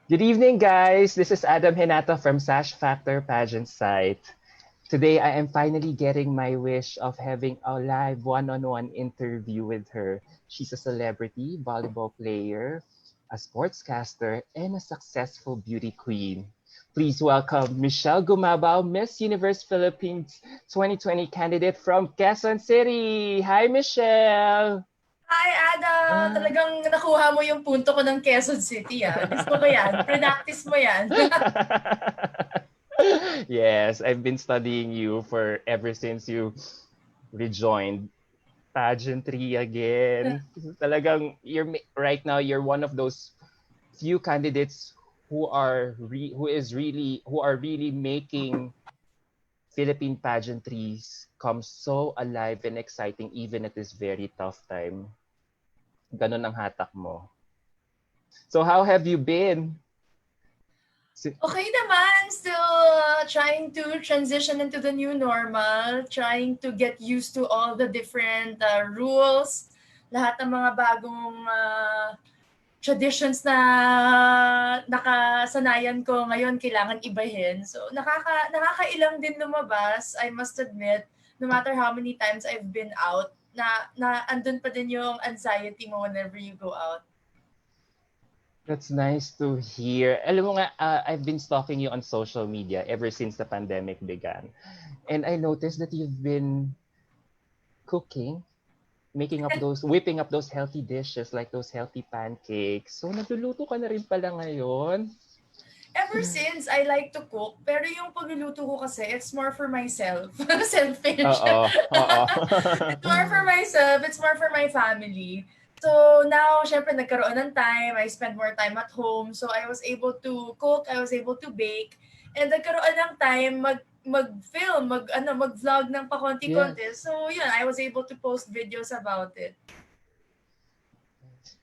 Good evening, guys. This is Adam Genato from SashFactor Pageant site. Today, I am finally getting my wish of having a live one-on-one interview with her. She's a celebrity, volleyball player, a sportscaster, and a successful beauty queen. Please welcome Michelle Gumabao, Miss Universe Philippines 2020 candidate from Quezon City. Hi, Michelle! Hi, Adam! Ah. Talagang nakuha mo yung punto ko ng Quezon City, ah. Gusto ko yan. Practice mo yan. Yes, I've been studying you for ever since you rejoined pageantry again. Talagang right now you're one of those few candidates who are really making Philippine pageantries come so alive and exciting even at this very tough time. Ganun ang hatak mo. So how have you been? Si- Okay naman. Still trying to transition into the new normal. Trying to get used to all the different rules. Lahat ng mga bagong traditions na nakasanayan ko ngayon kailangan ibahin. So nakakailang din lumabas, I must admit, no matter how many times I've been out, na andun pa din yung anxiety mo whenever you go out. That's nice to hear. Alam mo nga, I've been stalking you on social media ever since the pandemic began. And I noticed that you've been cooking, whipping up those healthy dishes like those healthy pancakes. So, nagluluto ka na rin pala ngayon? Ever since, I like to cook, pero yung pagluluto ko kasi, it's more for myself. Selfish. Oo, oo. It's more for myself, it's more for my family. So now, syempre, nagkaroon ng time, I spend more time at home, so I was able to cook, I was able to bake, and nagkaroon ng time mag-film, mag-vlog ng pakonti-konti. Yes. So yun, I was able to post videos about it.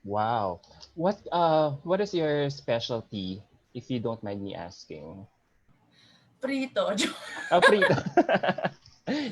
Wow. What is your specialty, if you don't mind me asking? Prito. Prito.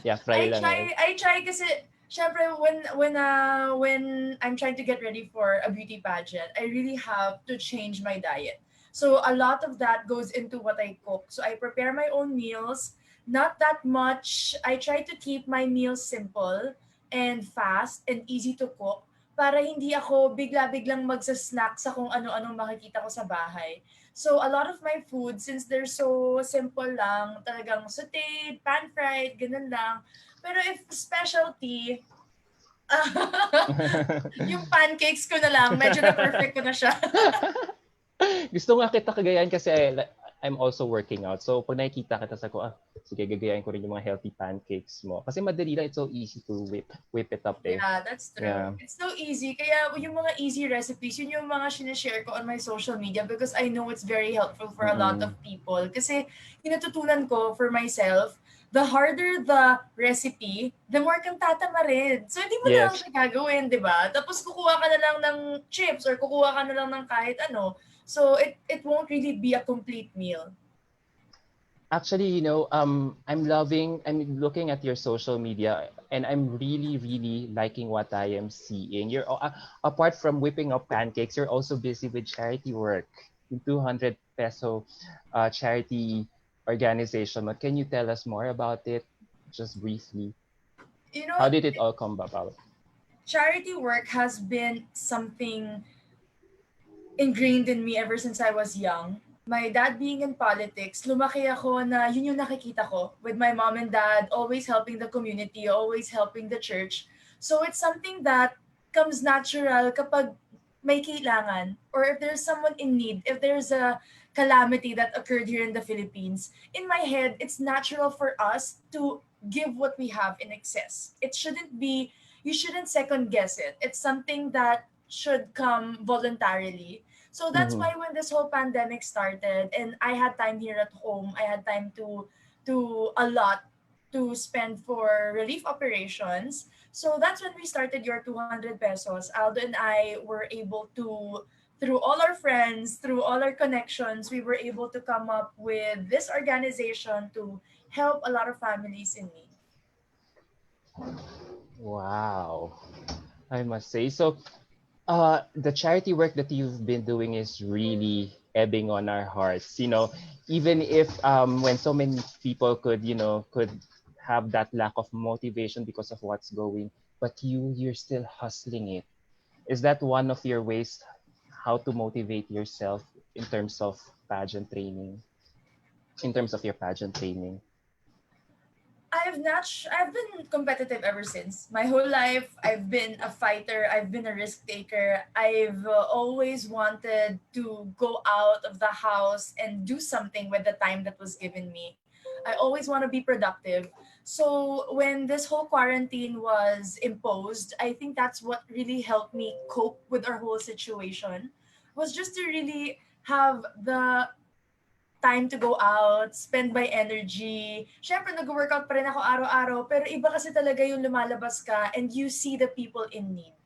Yeah, fry lang eh. I try kasi syempre when I'm trying to get ready for a beauty pageant, I really have to change my diet. So a lot of that goes into what I cook. So I prepare my own meals, not that much. I try to keep my meals simple and fast and easy to cook para hindi ako bigla-biglang magsa-snack sa kung ano-anong makikita ko sa bahay. So a lot of my food, since they're so simple lang, talagang sauteed, pan-fried, ganun lang. Pero if specialty, yung pancakes ko na lang, medyo na-perfect ko na siya. Gusto nga kita kagayan kasi I'm also working out. So, pag nakikita kita, sa ko, sige, gagayahin ko rin yung mga healthy pancakes mo. Kasi madali lang, it's so easy to whip it up eh. Yeah, that's true. Yeah. It's so easy. Kaya yung mga easy recipes, yun yung mga sinashare ko on my social media because I know it's very helpful for a lot Mm-mm. of people. Kasi yung natutunan ko for myself, the harder the recipe, the more kang tatamarin. So, hindi mo na lang Yes. siya gagawin, di ba? Tapos, kukuha ka na lang ng chips or kukuha ka na lang ng kahit ano. So, it won't really be a complete meal. Actually, I'm looking at your social media and I'm really, really liking what I am seeing. Apart from whipping up pancakes, you're also busy with charity work, yung 200 peso charity organization. But can you tell us more about it, just briefly? You know, How did it all come about? charity work has been something ingrained in me ever since I was young. My dad being in politics, lumaki ako na yun yung nakikita ko with my mom and dad, always helping the community, always helping the church. So it's something that comes natural kapag may kailangan or if there's someone in need, if there's a calamity that occurred here in the Philippines, in my head, it's natural for us to give what we have in excess. It shouldn't be, you shouldn't second guess it. It's something that should come voluntarily. So that's Mm-hmm. why when this whole pandemic started and I had time here at home, I had time to a lot to spend for relief operations. So that's when we started your 200 pesos. Aldo and I were able to through all our friends, through all our connections, we were able to come up with this organization to help a lot of families in need. Wow, I must say. So, The charity work that you've been doing is really ebbing on our hearts. Even if when so many people could have that lack of motivation because of what's going, but you're still hustling it. Is that one of your ways how to motivate yourself in terms of pageant training? In terms of your pageant training? I've been competitive ever since. My whole life I've been a fighter, I've been a risk taker. I've always wanted to go out of the house and do something with the time that was given me. I always want to be productive. So when this whole quarantine was imposed, I think that's what really helped me cope with our whole situation, was just to really have the time to go out, spend my energy. Siyempre, nag-workout pa rin ako araw-araw, pero iba kasi talaga yung lumalabas ka and you see the people in need.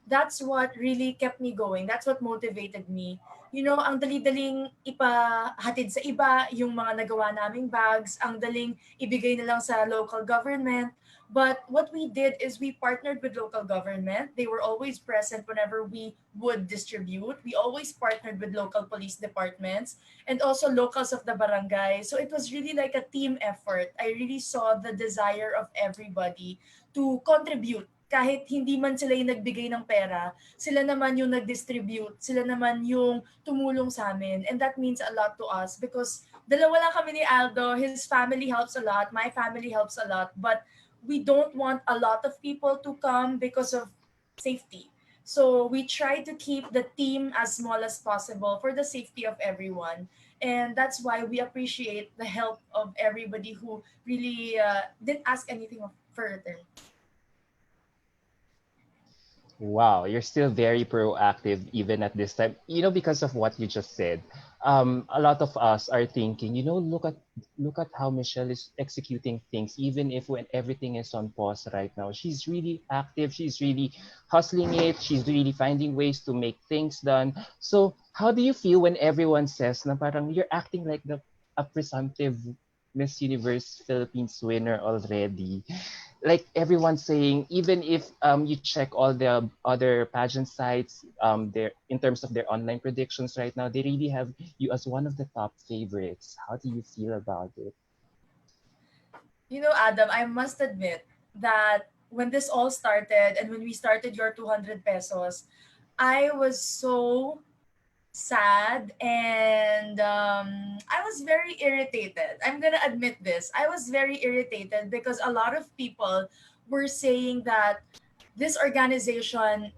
That's what really kept me going. That's what motivated me. Ang dali-daling ipahatid sa iba yung mga nagawa naming bags, ang daling ibigay na lang sa local government. But what we did is we partnered with local government. They were always present whenever we would distribute. We always partnered with local police departments and also locals of the barangay. So it was really like a team effort. I really saw the desire of everybody to contribute. Kahit hindi man sila yung nagbigay ng pera, sila naman yung nag-distribute, sila naman yung tumulong sa amin. And that means a lot to us because dalawa lang kami ni Aldo, his family helps a lot, my family helps a lot, but we don't want a lot of people to come because of safety. So we try to keep the team as small as possible for the safety of everyone. And that's why we appreciate the help of everybody who really didn't ask anything for return. Wow, you're still very proactive even at this time. Because of what you just said, a lot of us are thinking, look at how Michelle is executing things, even if when everything is on pause right now. She's really active, she's really hustling it, she's really finding ways to make things done. So how do you feel when everyone says na parang you're acting like a presumptive Miss Universe Philippines winner already? Like everyone's saying, even if you check all the other pageant sites, their in terms of their online predictions right now, they really have you as one of the top favorites. How do you feel about it? Adam, I must admit that when this all started and when we started your 200 pesos, I was so sad and I was very irritated. I'm gonna admit this. I was very irritated because a lot of people were saying that this organization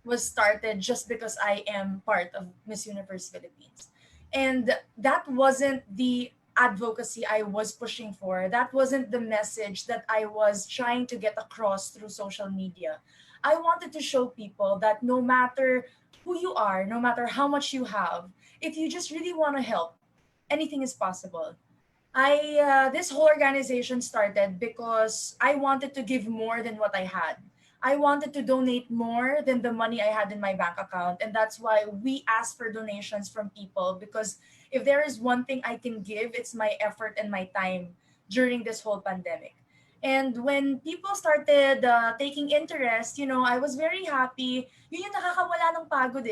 was started just because I am part of Miss Universe Philippines. And that wasn't the advocacy I was pushing for. That wasn't the message that I was trying to get across through social media. I wanted to show people that no matter who you are, no matter how much you have, if you just really want to help, anything is possible. This whole organization started because I wanted to give more than what I had. I wanted to donate more than the money I had in my bank account, and that's why we asked for donations from people. Because if there is one thing I can give, it's my effort and my time during this whole pandemic. And when people started taking interest, I was very happy. Yun yung nakakawala ng pagod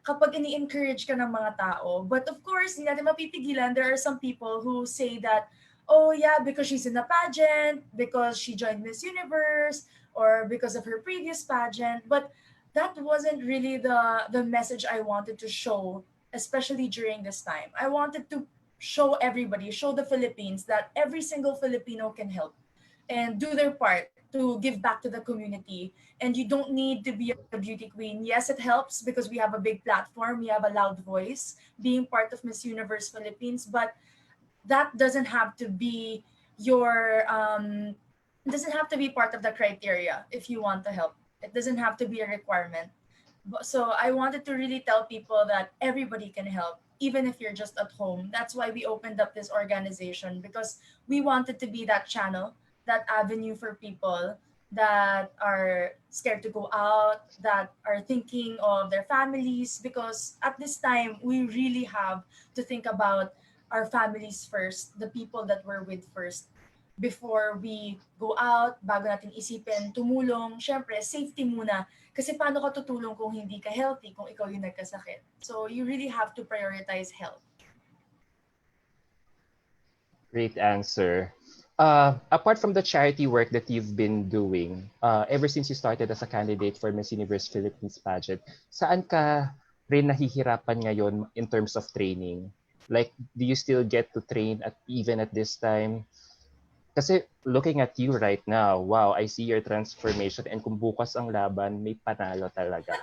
kapag ini-encourage ka ng mga tao. But of course, hindi natin mapipigilan. There are some people who say that, oh yeah, because she's in a pageant, because she joined Miss Universe, or because of her previous pageant. But that wasn't really the message I wanted to show, especially during this time. I wanted to show everybody, show the Philippines that every single Filipino can help and do their part to give back to the community. And you don't need to be a beauty queen. Yes, it helps because we have a big platform, we have a loud voice being part of Miss Universe Philippines, but that doesn't have to be your it doesn't have to be part of the criteria if you want to help. It doesn't have to be a requirement. So I wanted to really tell people that everybody can help, even if you're just at home. That's why we opened up this organization, because we wanted to be that channel, that avenue for people that are scared to go out, that are thinking of their families, because at this time we really have to think about our families first, the people that we're with first. before we go out, bago natin isipin tumulong, syempre safety muna. Kasi paano ka tutulong kung hindi ka healthy, kung ikaw yung nagkasakit? So you really have to prioritize health. Great answer. Apart from the charity work that you've been doing, ever since you started as a candidate for Miss Universe Philippines pageant, saan ka rin nahihirapan ngayon in terms of training? Like, do you still get to train at even at this time? Kasi looking at you right now, wow, I see your transformation and kung bukas ang laban, may panalo talaga.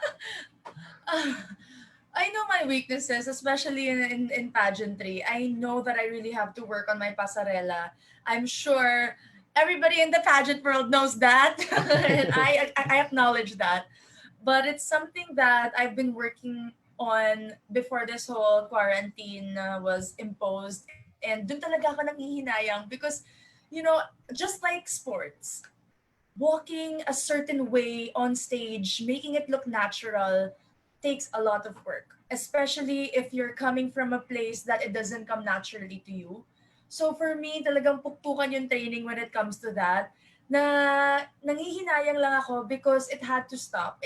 I know my weaknesses, especially in pageantry. I know that I really have to work on my pasarela. I'm sure everybody in the pageant world knows that. And I acknowledge that. But it's something that I've been working on before this whole quarantine was imposed. And dun talaga ako nanghihinayang because, you know, just like sports, walking a certain way on stage, making it look natural, takes a lot of work, especially if you're coming from a place that it doesn't come naturally to you. So for me, talagang pukpukan yung training when it comes to that. Na nanghihinayang lang ako because it had to stop.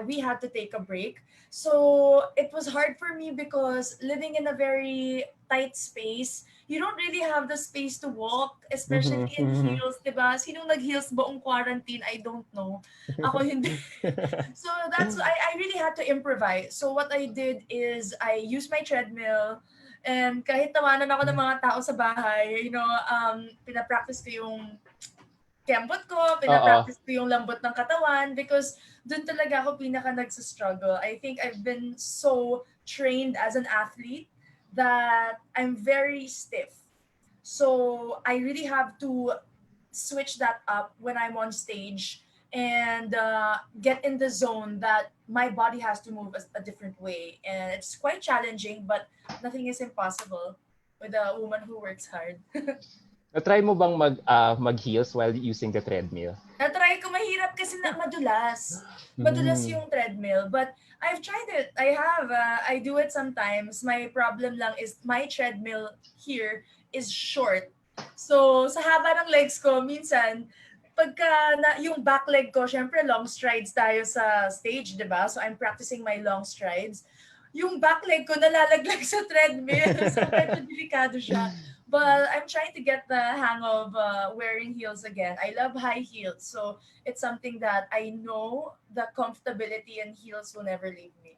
We had to take a break. So it was hard for me because living in a very tight space, you don't really have the space to walk, especially in heels, 'di ba? Sinong nag-heels buong quarantine? I don't know. Ako hindi. So that's I really had to improvise. So what I did is I used my treadmill, and kahit tawanan ako ng mga tao sa bahay, pinapractice ko yung kembot ko, Oo. pinapractice ko yung lambot ng katawan because dun talaga ako pinaka nagsa-struggle. I think I've been so trained as an athlete that I'm very stiff. So I really have to switch that up when I'm on stage and get in the zone that my body has to move a different way. And it's quite challenging, but nothing is impossible with a woman who works hard. Na-try mo bang mag-heels while using the treadmill? Na-try ko, mahirap kasi na madulas. Madulas Mm. yung treadmill. But I've tried it. I do it sometimes. My problem lang is my treadmill here is short. So, sa haba ng legs ko, minsan, yung back leg ko, syempre long strides tayo sa stage, di ba? So, I'm practicing my long strides. Yung back leg ko nalalaglag sa treadmill. So, medyo delikado siya. But I'm trying to get the hang of wearing heels again. I love high heels, so it's something that I know the comfortability in heels will never leave me.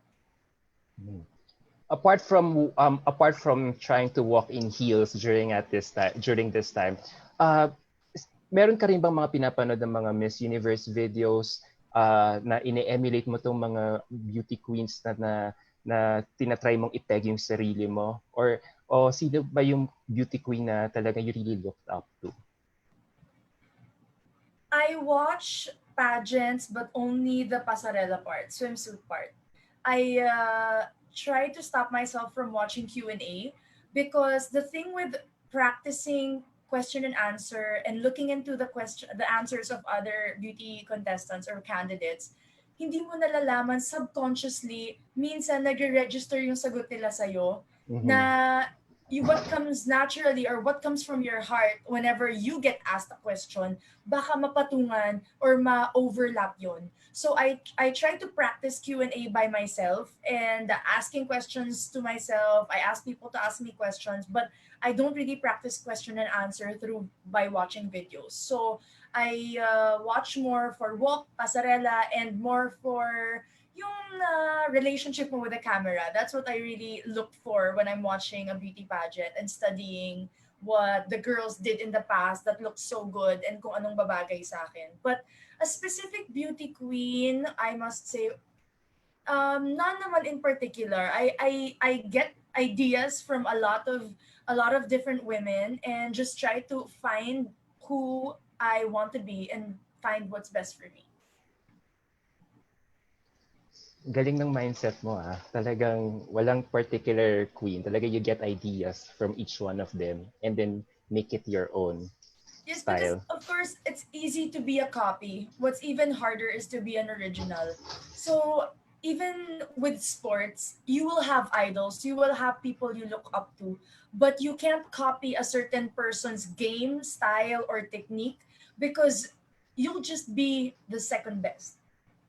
Apart from trying to walk in heels during this time, uh, meron ka rin bang mga pinapanood ng mga Miss Universe videos na ine-emulate mo tong mga beauty queens na tinatry mong ipeg yung sarili mo? O sino ba yung beauty queen na talaga you really looked up to? I watch pageants, but only the pasarela part, swimsuit part. I try to stop myself from watching Q&A because the thing with practicing question and answer and looking into the answers of other beauty contestants or candidates, hindi mo nalalaman subconsciously, minsan nagre-register yung sagot nila sa'yo Mhm. na what comes naturally or what comes from your heart whenever you get asked a question, baka mapatungan or ma-overlap yon. So I try to practice Q&A by myself and asking questions to myself. I ask people to ask me questions, but I don't really practice question and answer through by watching videos. So I watch more for walk, pasarela, and more for yung relationship mo with the camera. That's what I really look for when I'm watching a beauty pageant and studying what the girls did in the past that looks so good and kung anong babagay sa akin. But a specific beauty queen, I must say, none naman in particular. I get ideas from a lot of different women and just try to find who I want to be and find what's best for me. Galing ng mindset mo ah. Talagang walang particular queen. Talaga you get ideas from each one of them and then make it your own Yes, because style. of course it's easy to be a copy. What's even harder is to be an original. So even with sports, you will have idols, you will have people you look up to, but you can't copy a certain person's game style or technique because you'll just be the second best.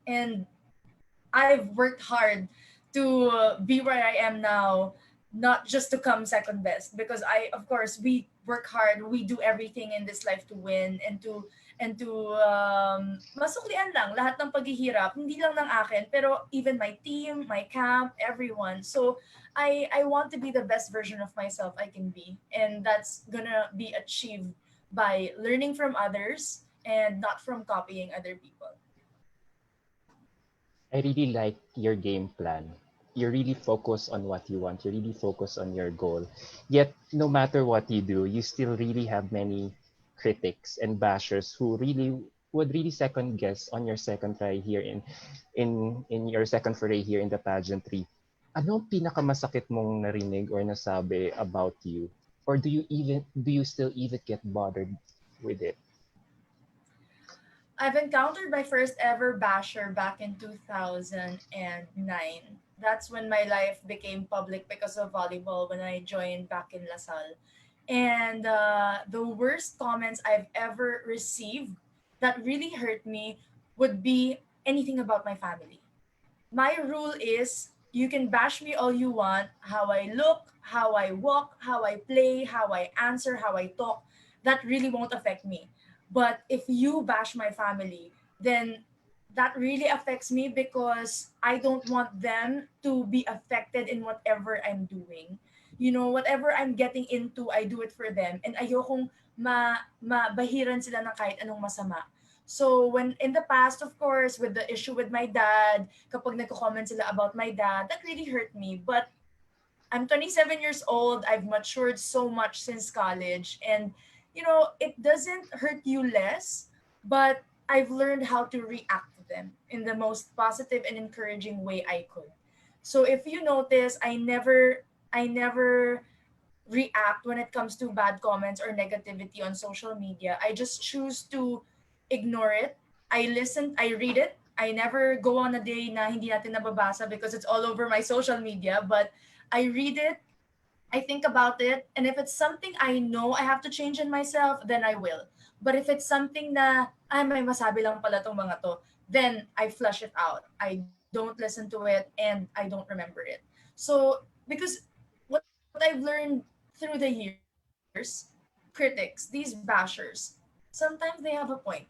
And I've worked hard to be where I am now, not just to come second best. Because of course, we work hard. We do everything in this life to win and to masuklian lang lahat ng paghihirap. Hindi lang ng akin, pero even my team, my camp, everyone. So I want to be the best version of myself I can be, and that's gonna be achieved by learning from others and not from copying other people. I really like your game plan. You really focus on what you want. You really focus on your goal. Yet, no matter what you do, you still really have many critics and bashers who really would really second guess on your second try here in your second foray here in the pageantry. Ano ang pinakamasakit mong narinig or nasabi about you? Or do you still even get bothered with it? I've encountered my first ever basher back in 2009. That's when my life became public because of volleyball when I joined back in LaSalle. And the worst comments I've ever received that really hurt me would be anything about my family. My rule is you can bash me all you want, how I look, how I walk, how I play, how I answer, how I talk. That really won't affect me. But if you bash my family, then that really affects me because I don't want them to be affected in whatever I'm doing. You know, whatever I'm getting into, I do it for them. And ayokong mabahiran sila ng kahit anong masama. So when in the past, of course, with the issue with my dad, kapag nagko-comment sila about my dad, that really hurt me. But I'm 27 years old. I've matured so much since college. And, you know, it doesn't hurt you less, but I've learned how to react to them in the most positive and encouraging way I could. So if you notice, I never react when it comes to bad comments or negativity on social media. I just choose to ignore it. I listen, I read it. I never go on a day na hindi natin nababasa because it's all over my social media, but I read it, I think about it, and if it's something I know I have to change in myself, then I will. But if it's something na, ay, may masabi lang pala tong mga to, then I flush it out. I don't listen to it and I don't remember it. So, because what I've learned through the years, critics, these bashers, sometimes they have a point,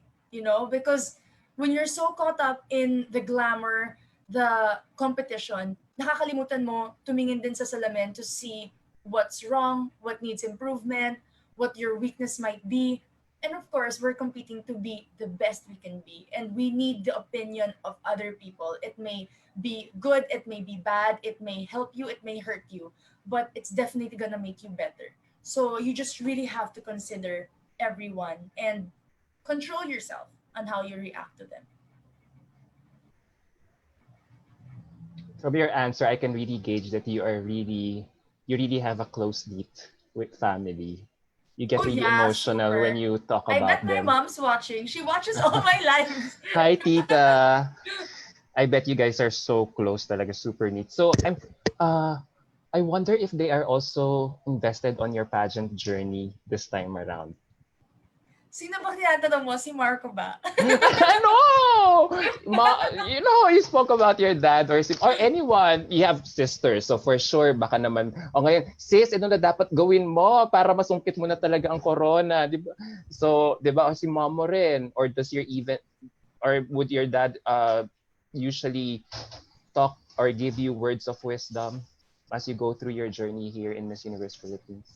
because when you're so caught up in the glamour, the competition, nakakalimutan mo tumingin din sa salamin to see what's wrong, what needs improvement, what your weakness might be. And of course, we're competing to be the best we can be. And we need the opinion of other people. It may be good, it may be bad, it may help you, it may hurt you, but it's definitely gonna make you better. So you just really have to consider everyone and control yourself on how you react to them. From your answer, I can really gauge that you really have a close knit with family. You Oh get really yeah, emotional when super. you talk I bet about my them. mom's watching. She watches all my lives. Hi, tita. I bet you guys are so close talaga, super neat. So uh I wonder if they are also invested on your pageant journey this time around. Sino ba tinatanong mo? Si Marco ba? No! You spoke about your dad or anyone. You have sisters. So for sure, baka naman, o ngayon, sis, ano na dapat gawin mo para masungkit mo na talaga ang corona? Di ba? So, di ba, o si mom mo rin? Or does your even, or would your dad usually talk or give you words of wisdom as you go through your journey here in Miss Universe Philippines?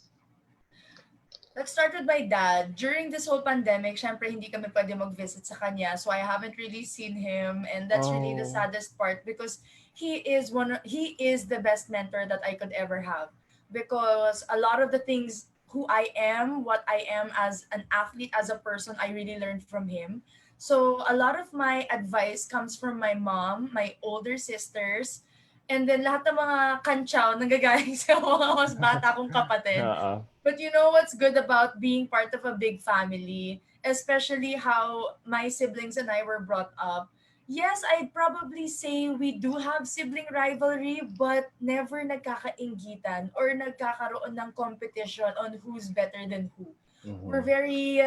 Let's start with my dad. During this whole pandemic, syempre hindi kami pwede mag-visit sa kanya. So I haven't really seen him, and that's really the Oh, saddest part because he is the best mentor that I could ever have. Because a lot of the things who I am, what I am as an athlete, as a person, I really learned from him. So a lot of my advice comes from my mom, my older sisters, and then lahat ng mga kantsaw nanggagaling sa mga mas bata kong kapatid. oo. But you know what's good about being part of a big family, especially how my siblings and I were brought up? Yes, I'd probably say we do have sibling rivalry, but never nagkakainggitan or nagkakaroon ng competition on who's better than who. We're Mm-hmm. very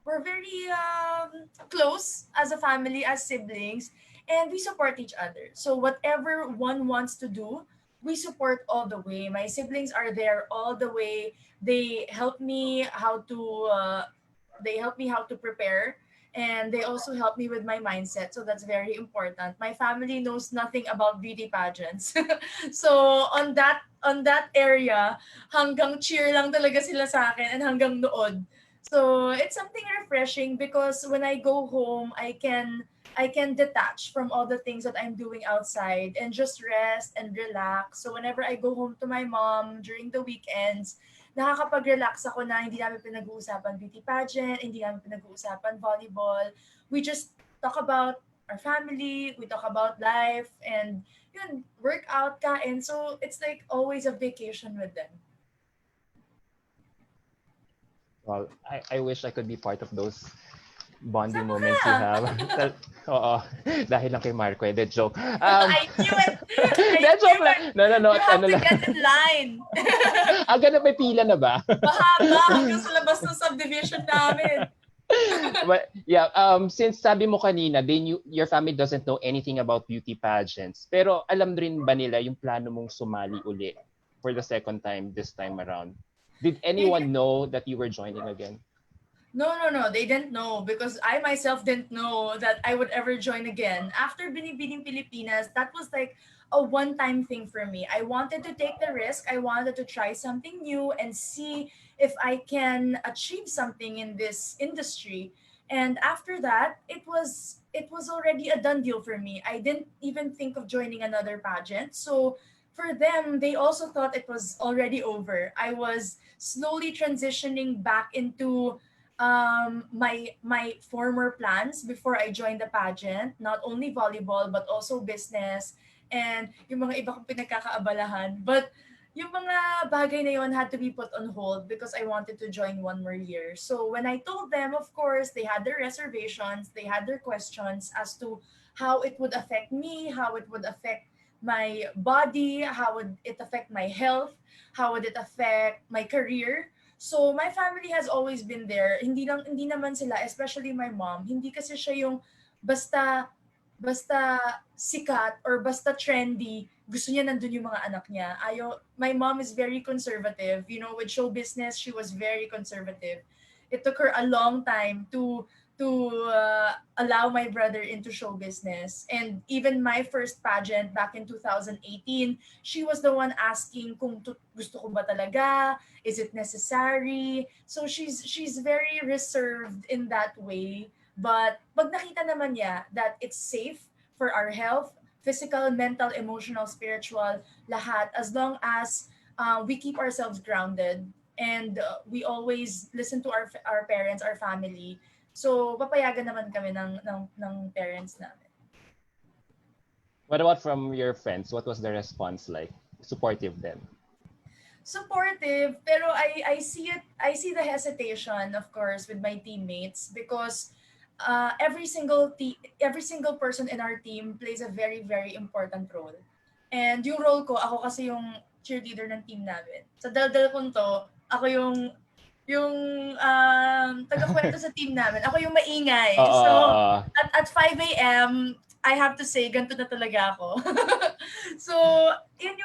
we're very close as a family, as siblings, and we support each other. So whatever one wants to do, we support all the way. My siblings are there all the way. They help me how to prepare, and they also help me with my mindset, so that's very important. My family knows nothing about beauty pageants. So on that area, hanggang cheer lang talaga sila sa akin and hanggang nood. So it's something refreshing because when I go home, I can detach from all the things that I'm doing outside and just rest and relax. So whenever I go home to my mom during the weekends, nakakapag-relax ako na hindi namin pinag-uusapan beauty pageant, hindi namin pinag-uusapan volleyball. We just talk about our family, we talk about life, and yun, workout, kain. So it's like always a vacation with them. Well, I wish I could be part of those bonding Sama moments ka! you have. Oo. Dahil lang kay Marco. De joke. I knew it! I De joke knew lang. it! No, no, no. You have Ano to lang. get in line! Agad na may pila na ba? Mahaba hanggang sa labas ng subdivision namin. But yeah, since sabi mo kanina, your family doesn't know anything about beauty pageants. Pero alam rin ba nila yung plano mong sumali uli for the second time this time around? Did They anyone know that you were joining again? No, no, no. They didn't know because I myself didn't know that I would ever join again. After Binibining Pilipinas, that was like a one-time thing for me. I wanted to take the risk. I wanted to try something new and see if I can achieve something in this industry. And after that, it was already a done deal for me. I didn't even think of joining another pageant. So for them, they also thought it was already over. I was slowly transitioning back into my former plans before I joined the pageant, not only volleyball but also business and yung mga iba kong pinagkakaabalahan. But yung mga bagay na yon had to be put on hold because I wanted to join one more year. So when I told them, of course, they had their reservations, they had their questions as to how it would affect me, how it would affect my body, how would it affect my health, how would it affect my career. So my family has always been there. Hindi naman sila, especially my mom. Hindi kasi siya yung basta basta sikat or basta trendy, gusto niya nandun yung mga anak niya. My mom is very conservative. You know, with show business, she was very conservative. It took her a long time to allow my brother into show business. And even my first pageant back in 2018, she was the one asking kung gusto ko ba talaga, is it necessary? So she's very reserved in that way. But pag nakita naman niya that it's safe for our health, physical, mental, emotional, spiritual, lahat, as long as we keep ourselves grounded and we always listen to our parents, our family. So papayagan naman kami ng parents namin. What about from your friends? What was the response like? Supportive then? Supportive, pero I see the hesitation, of course, with my teammates because every single person in our team plays a very very important role. And yung role ko, ako kasi yung cheerleader ng team namin. Sa daldal kong to, ako yung taga-kwento sa team namin. Ako yung maingay. Oo, So, oo. at 5 a.m., I have to say, ganito na talaga ako. So, yun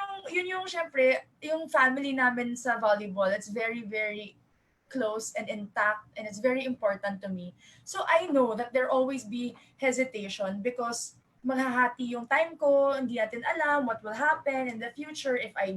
yung syempre, yung family namin sa volleyball, it's very, very close and intact and it's very important to me. So, I know that there always be hesitation because maghahati yung time ko, hindi natin alam what will happen in the future if I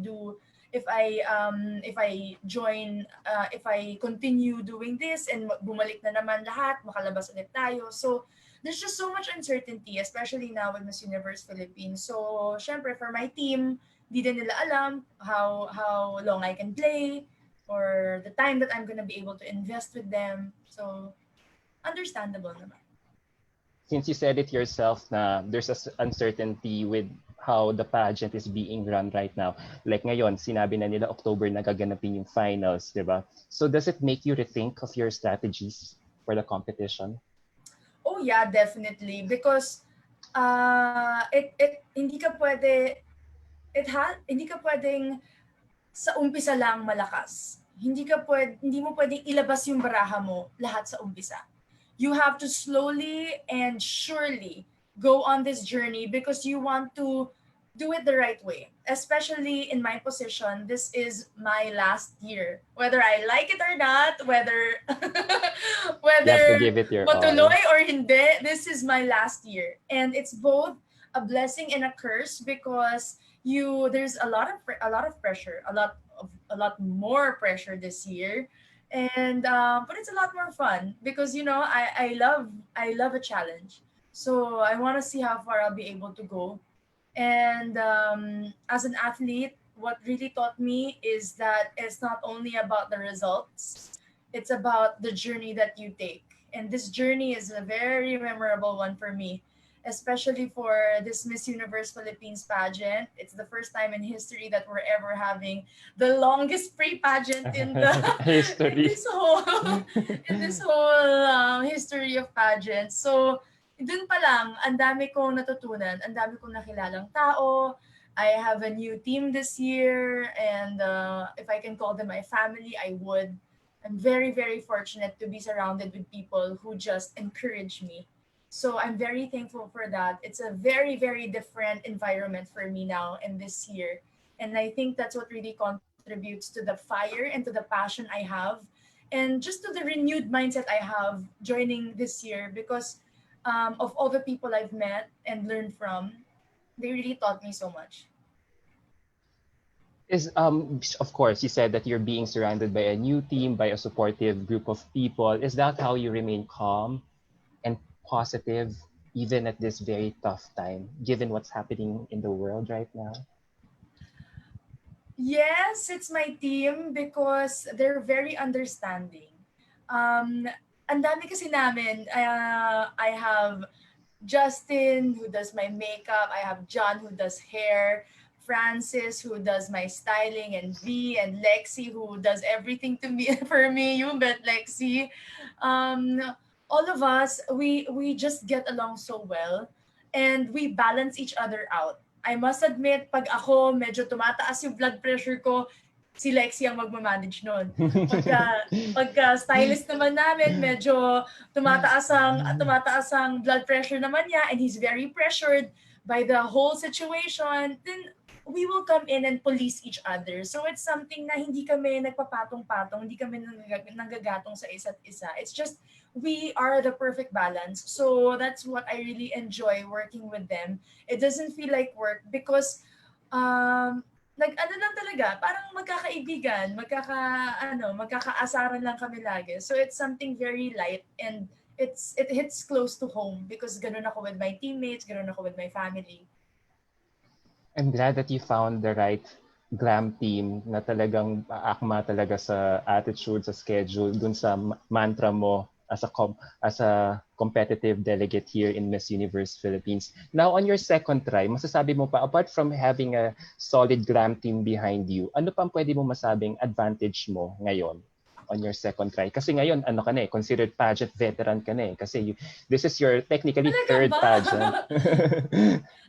join, if I continue doing this and bumalik na naman lahat, makalabas ulit tayo. So, there's just so much uncertainty, especially now with Miss Universe Philippines. So, syempre, for my team, di din nila alam how long I can play or the time that I'm gonna be able to invest with them. So, understandable naman. Since you said it yourself na there's uncertainty with how the pageant is being run right now. Like ngayon, sinabi na nila October na gaganapin yung finals, di ba? So does it make you rethink of your strategies for the competition? Oh Oh yeah, definitely. Because hindi ka pwede, hindi ka pwedeng sa umpisa lang malakas. Hindi mo pwedeng ilabas yung baraha mo lahat sa umpisa. You have to slowly and surely go on this journey because you want to do it the right way. Especially in my position, this is my last year. Whether I like it or not, whether You have to whether give it your all. matuloy or hindi, this is my last year. And it's both a blessing and a curse because there's a lot of pressure, a lot more pressure this year, and but it's a lot more fun because I love a challenge, so I want to see how far I'll be able to go. And as an athlete, what really taught me is that it's not only about the results, it's about the journey that you take. And this journey is a very memorable one for me, especially for this Miss Universe Philippines pageant. It's the first time in history that we're ever having the longest pre-pageant in the in History. this whole history of pageants. So dun pa lang, ang dami kong natutunan, ang dami kong nakilalang tao. I have a new team this year, and if I can call them my family, I would. I'm very, very fortunate to be surrounded with people who just encourage me. So I'm very thankful for that. It's a very, very different environment for me now in this year. And I think that's what really contributes to the fire and to the passion I have. And just to the renewed mindset I have joining this year because of all the people I've met and learned from, they really taught me so much. Is of course you said that you're being surrounded by a new team, by a supportive group of people. Is that how you remain calm and positive even at this very tough time, given what's happening in the world right now? Yes, it's my team because they're very understanding. Um, ang dami kasi namin. I have Justin who does my makeup. I have John who does hair. Francis who does my styling, and V and Lexi who does everything to me for me. You bet, Lexi. Um, all of us, we just get along so well, and we balance each other out. I must admit, pag ako medyo tumataas yung blood pressure ko, si Lexi ang magmamanage nun. Pagka stylist naman namin, medyo tumataas ang blood pressure naman niya, and he's very pressured by the whole situation, then we will come in and police each other. So it's something na hindi kami nagpapatong-patong, hindi kami nanggagatong sa isa't isa. It's just we are the perfect balance. So that's what I really enjoy working with them. It doesn't feel like work because ano lang talaga, parang magkakaibigan, magkakaasaran lang kami lagi. So it's something very light, and it hits close to home because ganun ako with my teammates, ganun ako with my family. I'm glad that you found the right glam team na talagang aakma talaga sa attitude, sa schedule, dun sa mantra mo as a competitive delegate here in Miss Universe Philippines. Now, on your second try, masasabi mo pa, apart from having a solid glam team behind you, ano pang pwede mo masabing advantage mo ngayon on your second try? Kasi ngayon, ano ka na eh, considered pageant veteran ka na eh. Kasi this is your technically Talaga third ba? pageant.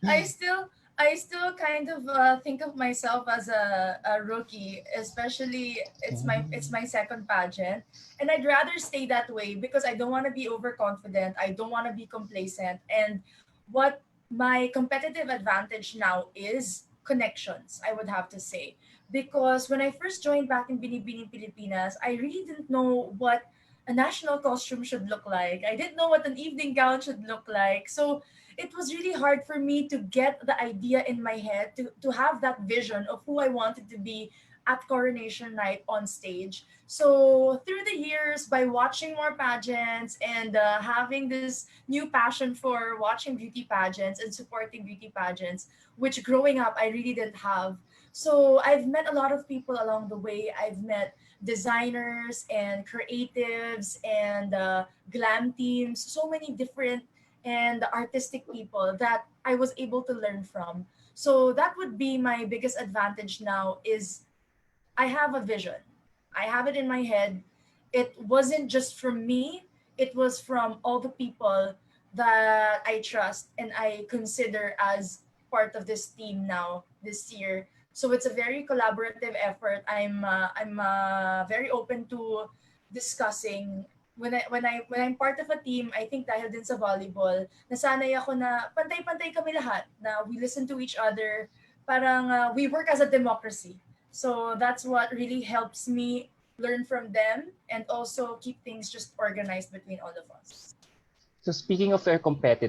I still I still kind of think of myself as a rookie, especially it's my second pageant, and I'd rather stay that way because I don't want to be overconfident. I don't want to be complacent, and what my competitive advantage now is connections. I would have to say because when I first joined back in Binibining Pilipinas, I really didn't know what a national costume should look like. I didn't know what an evening gown should look like. So it was really hard for me to get the idea in my head to have that vision of who I wanted to be at coronation night on stage. So through the years, by watching more pageants and having this new passion for watching beauty pageants and supporting beauty pageants, which growing up I really didn't have. So I've met a lot of people along the way. I've met designers and creatives and glam teams, so many different and artistic people that I was able to learn from. So that would be my biggest advantage now is I have a vision. I have it in my head. It wasn't just from me, it was from all the people that I trust and I consider as part of this team now this year. So it's a very collaborative effort. I'm very open to discussing when I'm part of a team. I think dahil din sa volleyball, nasanay ako na pantay-pantay kami lahat, na we listen to each other. Parang we work as a democracy. So that's what really helps me learn from them and also keep things just organized between all of us. So speaking of your competitive